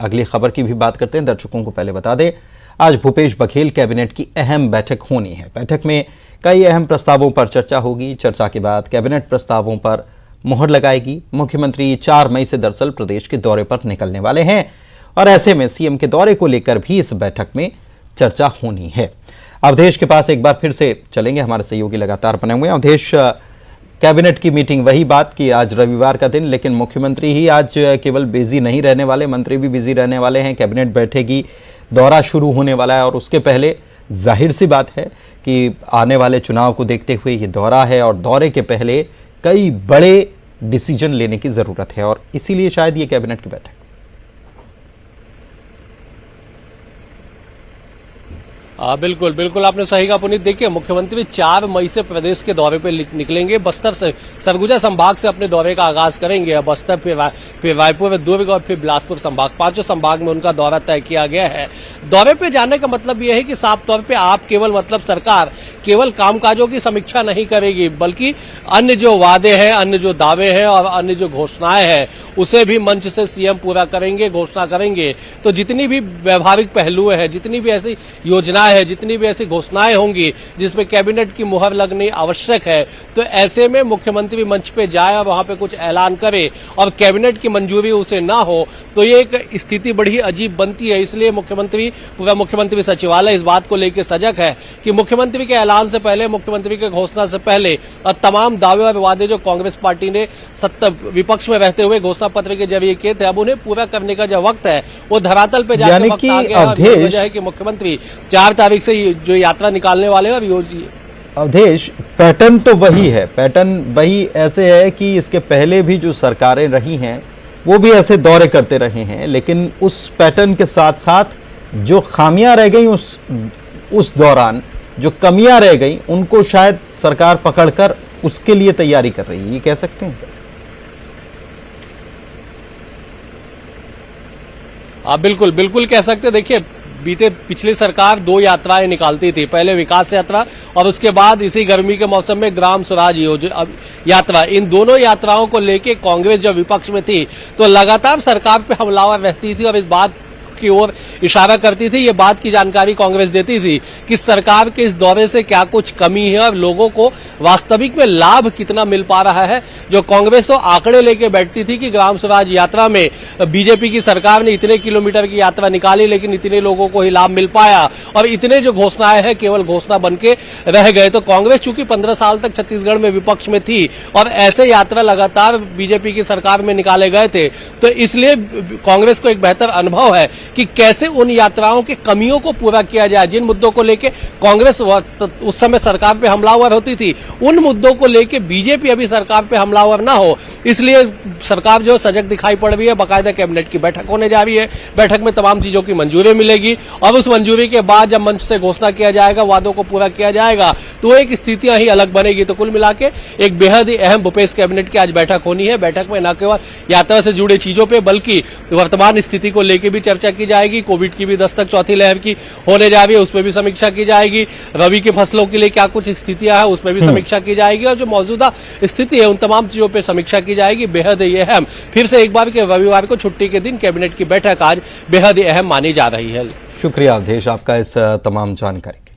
अगली खबर की भी बात करते हैं। दर्शकों को पहले बता दें, आज भूपेश बघेल कैबिनेट की अहम बैठक होनी है। बैठक में कई अहम प्रस्तावों पर चर्चा होगी। चर्चा के बाद कैबिनेट प्रस्तावों पर मुहर लगाएगी। मुख्यमंत्री 4 मई से दरअसल प्रदेश के दौरे पर निकलने वाले हैं और ऐसे में सीएम के दौरे को लेकर भी इस बैठक में चर्चा होनी है। अवधेश के पास एक बार फिर से चलेंगे, हमारे सहयोगी लगातार बने हुए हैं। अवधेश, कैबिनेट की मीटिंग, वही बात कि आज रविवार का दिन, लेकिन मुख्यमंत्री ही आज केवल बिजी नहीं रहने वाले, मंत्री भी बिजी रहने वाले हैं। कैबिनेट बैठेगी, दौरा शुरू होने वाला है और उसके पहले जाहिर सी बात है कि आने वाले चुनाव को देखते हुए ये दौरा है और दौरे के पहले कई बड़े डिसीजन लेने की जरूरत है और इसीलिए शायद ये कैबिनेट की बैठक। बिल्कुल बिल्कुल आपने सही कहा पुनीत। देखिए, मुख्यमंत्री 4 मई से प्रदेश के दौरे पे निकलेंगे। बस्तर से सरगुजा संभाग से अपने दौरे का आगाज करेंगे। बस्तर, फिर रायपुर, दुर्ग और फिर बिलासपुर संभाग, 5 संभाग में उनका दौरा तय किया गया है। दौरे पे जाने का मतलब यह है कि साफ तौर पे आप सरकार केवल कामकाजों की समीक्षा नहीं करेगी, बल्कि अन्य जो वादे हैं, अन्य जो दावे हैं और अन्य जो घोषणाएं हैं उसे भी मंच से सीएम पूरा करेंगे, घोषणा करेंगे। तो जितनी भी व्यवहारिक पहलू है, जितनी भी ऐसी योजनाएं है, जितनी भी ऐसी घोषणाएं होंगी जिसमें कैबिनेट की मुहर लगनी आवश्यक है, तो ऐसे में मुख्यमंत्री मंच पे जाए और वहां पे कुछ ऐलान करे और कैबिनेट की मंजूरी उसे ना हो, तो ये एक स्थिति बड़ी अजीब बनती है। इसलिए पूरा मुख्यमंत्री सचिवालय इस बात को लेकर सजग है कि मुख्यमंत्री के ऐलान से पहले, मुख्यमंत्री के घोषणा से पहले और तमाम दावे और वादे जो कांग्रेस पार्टी ने विपक्ष में रहते हुए घोषणा पत्र के जरिए किए थे, अब उन्हें पूरा करने का जो वक्त है वो धरातल पे जाने वक्त आ गया है। वजह है कि मुख्यमंत्री 4 तारीख से जो यात्रा निकालने वाले हैं। अवधेश, पैटर्न तो वही है, पैटर्न वही ऐसे है कि इसके पहले भी जो सरकारें रही हैं वो भी ऐसे दौरे करते रहे हैं, लेकिन उस पैटर्न के साथ साथ जो खामियां रह गई उस दौरान, जो कमियां रह गई, उनको शायद सरकार पकड़कर उसके लिए तैयारी कर रही है, ये कह सकते हैं। आप बिल्कुल बिल्कुल कह सकते। देखिए, पिछली सरकार 2 यात्राएं निकालती थी, पहले विकास यात्रा और उसके बाद इसी गर्मी के मौसम में ग्राम स्वराज यात्रा। इन दोनों यात्राओं को लेके कांग्रेस जब विपक्ष में थी तो लगातार सरकार पे हमलावर रहती थी और इस बात की ओर इशारा करती थी, ये बात की जानकारी कांग्रेस देती थी कि सरकार के इस दौरे से क्या कुछ कमी है और लोगों को वास्तविक में लाभ कितना मिल पा रहा है। जो कांग्रेस तो आंकड़े लेके बैठती थी कि ग्राम स्वराज यात्रा में बीजेपी की सरकार ने इतने किलोमीटर की यात्रा निकाली लेकिन इतने लोगों को ही लाभ मिल पाया और इतने जो घोषणाएं हैं केवल घोषणा बन के रह गए। तो कांग्रेस चूंकि 15 साल तक छत्तीसगढ़ में विपक्ष में थी और ऐसे यात्रा लगातार बीजेपी की सरकार में निकाले गए थे, तो इसलिए कांग्रेस को एक बेहतर अनुभव है कि कैसे उन यात्राओं की कमियों को पूरा किया जाए। जिन मुद्दों को लेके कांग्रेस उस समय सरकार पे हमलावर होती थी, उन मुद्दों को लेके बीजेपी अभी सरकार पे हमलावर ना हो, इसलिए सरकार जो सजग दिखाई पड़ रही है। बाकायदा कैबिनेट की बैठक होने जा रही है। बैठक में तमाम चीजों की मंजूरी मिलेगी और उस मंजूरी के बाद जब मंच से घोषणा किया जाएगा, वादों को पूरा किया जाएगा, तो एक स्थितियां ही अलग बनेगी। तो कुल मिला के एक बेहद ही अहम भूपेश कैबिनेट की आज बैठक होनी है। बैठक में न केवल यात्रा से जुड़े चीजों पर बल्कि वर्तमान स्थिति को लेकर भी चर्चा की जाएगी। कोविड की भी दस्तक चौथी लहर की होने जा रही है, उस पर भी समीक्षा की जाएगी। रबी की फसलों के लिए क्या कुछ स्थितियां हैं, उस पर भी समीक्षा की जाएगी और जो मौजूदा स्थिति है उन तमाम चीजों पर समीक्षा की जाएगी। बेहद ही अहम, फिर से एक बार के रविवार को छुट्टी के दिन कैबिनेट की बैठक आज बेहद ही अहम मानी जा रही है। शुक्रिया अवधेश आपका इस तमाम जानकारी।